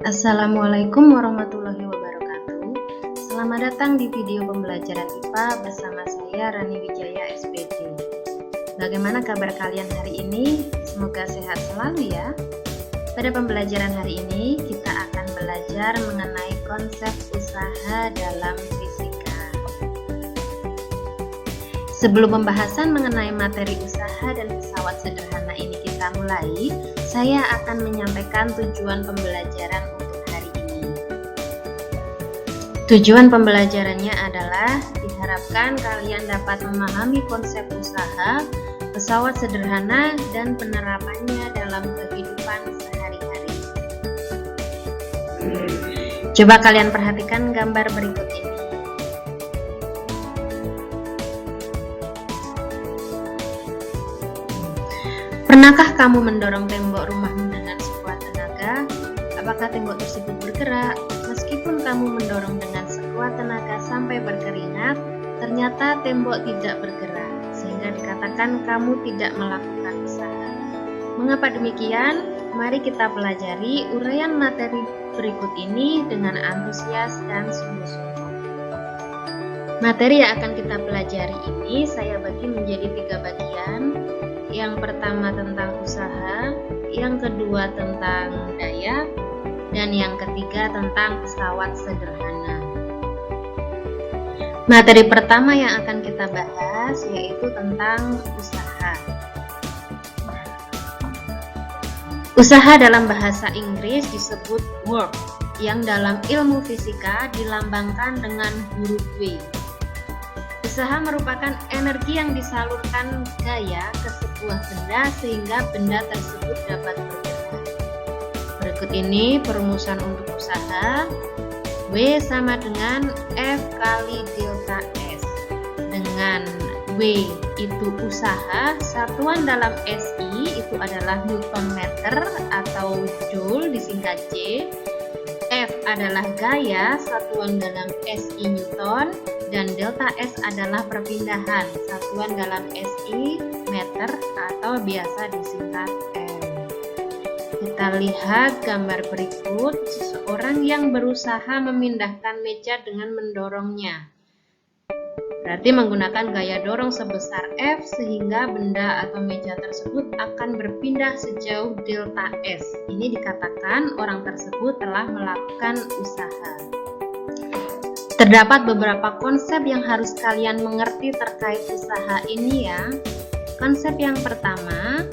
Assalamualaikum warahmatullahi wabarakatuh. Selamat datang di video pembelajaran IPA bersama saya Rani Wijaya SPD. Bagaimana kabar kalian hari ini? Semoga sehat selalu ya. Pada pembelajaran hari ini kita akan belajar mengenai konsep usaha dalam fisika. Sebelum pembahasan mengenai materi usaha dan pesawat sederhana ini kita mulai, saya akan menyampaikan tujuan pembelajaran untuk hari ini. Tujuan pembelajarannya adalah diharapkan kalian dapat memahami konsep usaha, pesawat sederhana, dan penerapannya dalam kehidupan sehari-hari. Coba kalian perhatikan gambar berikut ini. Pernahkah kamu mendorong tembok rumahmu dengan sekuat tenaga? Apakah tembok tersebut bergerak? Meskipun kamu mendorong dengan sekuat tenaga sampai berkeringat, ternyata tembok tidak bergerak, sehingga dikatakan kamu tidak melakukan usaha. Mengapa demikian? Mari kita pelajari uraian materi berikut ini dengan antusias dan sungguh-sungguh. Materi yang akan kita pelajari ini saya bagi menjadi 3 bagian. Yang pertama tentang usaha, yang kedua tentang daya, dan yang ketiga tentang pesawat sederhana. Materi pertama yang akan kita bahas yaitu tentang usaha. Usaha dalam bahasa Inggris disebut work, yang dalam ilmu fisika dilambangkan dengan huruf W. Usaha merupakan energi yang disalurkan gaya ke sebuah benda sehingga benda tersebut dapat bergerak. Berikut ini perumusan untuk usaha. W sama dengan F kali delta S. Dengan W itu usaha, satuan dalam SI itu adalah Newton meter atau Joule disingkat J. F adalah gaya, satuan dalam SI Newton, dan delta S adalah perpindahan, satuan dalam SI meter atau biasa disingkat M. Kita lihat gambar berikut, seseorang yang berusaha memindahkan meja dengan mendorongnya. Berarti menggunakan gaya dorong sebesar F sehingga benda atau meja tersebut akan berpindah sejauh delta S. Ini dikatakan orang tersebut telah melakukan usaha. Terdapat beberapa konsep yang harus kalian mengerti terkait usaha ini ya. Konsep yang pertama,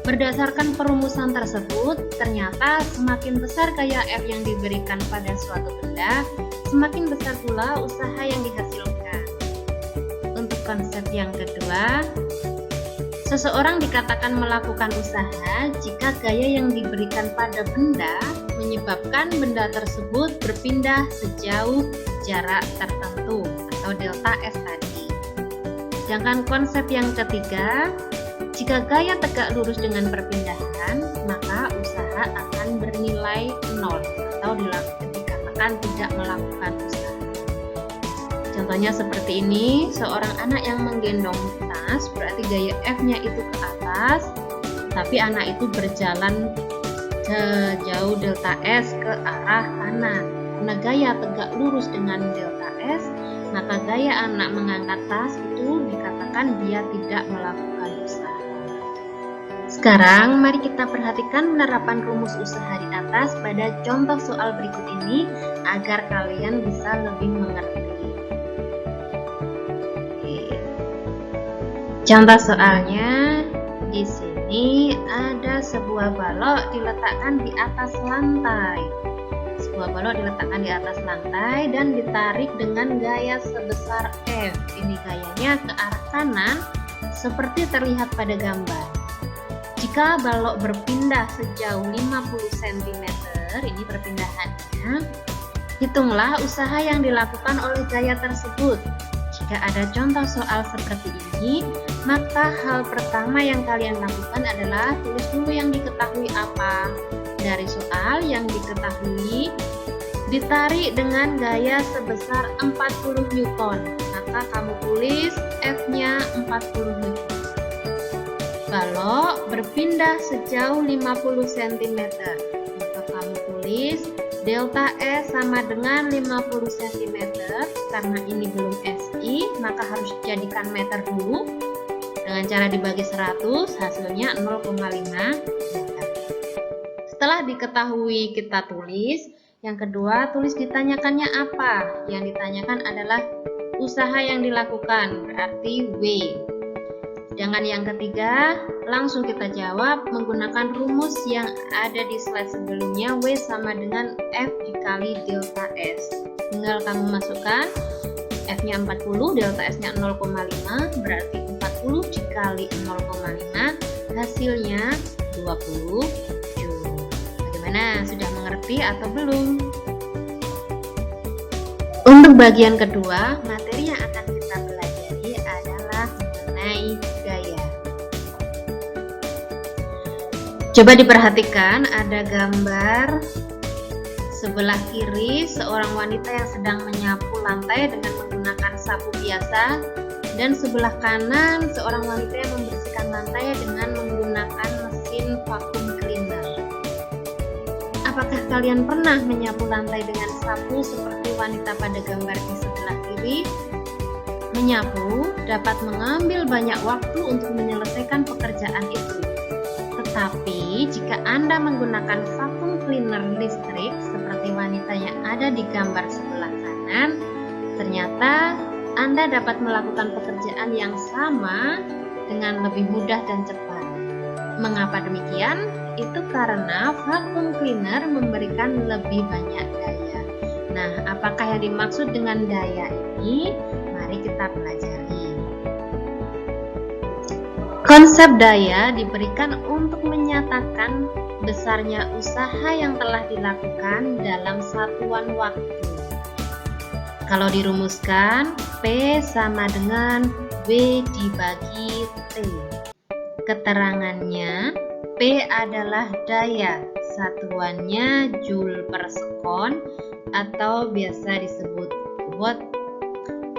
berdasarkan perumusan tersebut, ternyata semakin besar gaya F yang diberikan pada suatu benda, semakin besar pula usaha yang dihasilkan. Untuk konsep yang kedua, seseorang dikatakan melakukan usaha jika gaya yang diberikan pada benda menyebabkan benda tersebut berpindah sejauh jarak tertentu atau delta S tadi. Sedangkan konsep yang ketiga, jika gaya tegak lurus dengan perpindahan, maka usaha akan bernilai 0 atau dikatakan tidak melakukan usaha. Contohnya seperti ini, seorang anak yang menggendong tas, berarti gaya F-nya itu ke atas, tapi anak itu berjalan sejauh delta S ke arah kanan. Karena gaya tegak lurus dengan delta S, maka gaya anak mengangkat tas itu dikatakan dia tidak melakukan usaha. Sekarang mari kita perhatikan penerapan rumus usaha di atas pada contoh soal berikut ini agar kalian bisa lebih mengerti. Contoh soalnya, di sini ada sebuah balok diletakkan di atas lantai. Sebuah balok diletakkan di atas lantai dan ditarik dengan gaya sebesar F. Ini gayanya ke arah kanan seperti terlihat pada gambar. Jika balok berpindah sejauh 50 cm, ini perpindahannya, hitunglah usaha yang dilakukan oleh gaya tersebut. Jika ada contoh soal seperti ini, maka hal pertama yang kalian lakukan adalah tulis dulu yang diketahui apa. Dari soal yang diketahui, ditarik dengan gaya sebesar 40 Newton, maka kamu tulis F-nya 40 Newton. Balok berpindah sejauh 50 cm, maka tulis delta S sama dengan 50 cm. Karena ini belum SI, maka harus dijadikan meter dulu. Dengan cara dibagi 100, hasilnya 0,5 meter. Setelah diketahui, kita tulis. Yang kedua, tulis ditanyakannya apa. Yang ditanyakan adalah usaha yang dilakukan, berarti W. Sedangkan yang ketiga, langsung kita jawab menggunakan rumus yang ada di slide sebelumnya. W sama dengan F dikali delta S. Tinggal kamu masukkan F-nya 40, delta S-nya 0,5, berarti 40 dikali 0,5, hasilnya 20 Joule. Bagaimana? Sudah mengerti atau belum? Untuk bagian kedua, materi yang akan kita pelajari adalah mengenai gaya. Coba diperhatikan, ada gambar sebelah kiri seorang wanita yang sedang menyapu lantai dengan menggunakan sapu biasa, dan sebelah kanan seorang wanita yang membersihkan lantai dengan menggunakan mesin vacuum cleaner. Apakah kalian pernah menyapu lantai dengan sapu seperti wanita pada gambar di sebelah kiri? Menyapu dapat mengambil banyak waktu untuk menyelesaikan pekerjaan itu. Tetapi jika Anda menggunakan vacuum cleaner listrik seperti wanita yang ada di gambar sebelah kanan, ternyata Anda dapat melakukan pekerjaan yang sama dengan lebih mudah dan cepat. Mengapa demikian? Itu karena vacuum cleaner memberikan lebih banyak daya. Nah, apakah yang dimaksud dengan daya ini? Mari kita pelajari. Konsep daya diberikan untuk menyatakan besarnya usaha yang telah dilakukan dalam satuan waktu. Kalau dirumuskan, P sama dengan W dibagi T. Keterangannya, P adalah daya, satuannya Joule per sekon atau biasa disebut watt.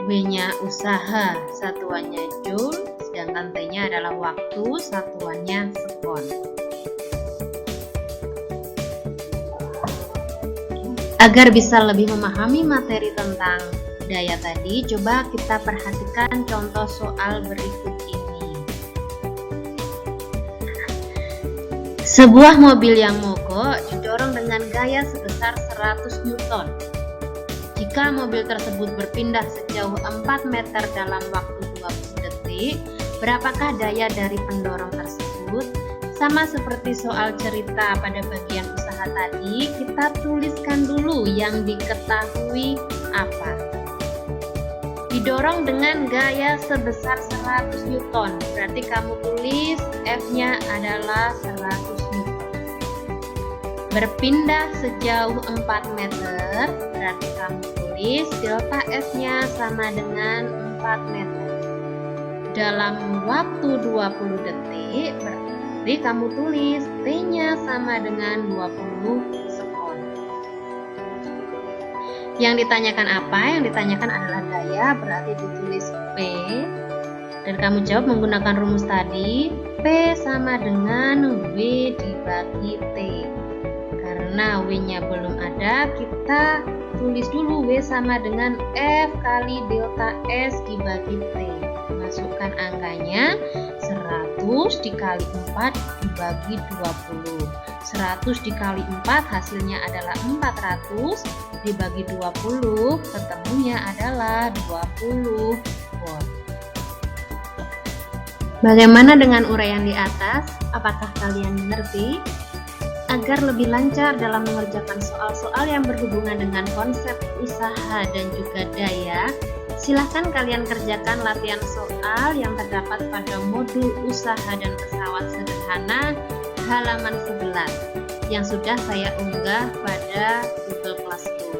W-nya usaha, satuannya Joule, sedangkan T-nya adalah waktu, satuannya sekon. Agar bisa lebih memahami materi tentang daya tadi, coba kita perhatikan contoh soal berikut ini. Sebuah mobil yang mogok didorong dengan gaya sebesar 100 Newton. Jika mobil tersebut berpindah sejauh 4 meter dalam waktu 20 detik, berapakah daya dari pendorong tersebut? Sama seperti soal cerita pada bagian usaha tadi, kita tuliskan dulu yang diketahui apa. Didorong dengan gaya sebesar 100 Newton, berarti kamu tulis F-nya adalah 100 Newton. Berpindah sejauh 4 meter, berarti kamu tulis delta S-nya sama dengan 4 meter. Dalam waktu 20 detik, berarti kamu tulis T-nya sama dengan 20 sekon. Yang ditanyakan apa? Yang ditanyakan adalah daya, berarti ditulis P. Dan kamu jawab menggunakan rumus tadi. P sama dengan W dibagi T. Karena W-nya belum ada, kita tulis dulu W sama dengan F kali delta S dibagi T. Masukkan angkanya, 100 dikali 4 dibagi 20. 100 dikali 4 hasilnya adalah 400 dibagi 20, ketemunya adalah 20 watt. Bagaimana dengan uraian di atas? Apakah kalian mengerti? Agar lebih lancar dalam mengerjakan soal-soal yang berhubungan dengan konsep usaha dan juga daya, silahkan kalian kerjakan latihan soal yang terdapat pada modul usaha dan pesawat sederhana halaman 11 yang sudah saya unggah pada Google Classroom.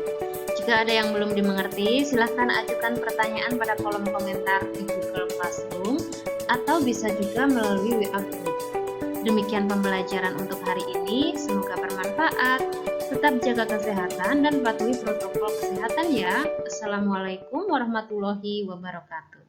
Jika ada yang belum dimengerti, silahkan ajukan pertanyaan pada kolom komentar di Google Classroom atau bisa juga melalui WA Group. Demikian pembelajaran untuk hari ini, semoga bermanfaat. Tetap jaga kesehatan dan patuhi protokol kesehatan ya. Assalamualaikum warahmatullahi wabarakatuh.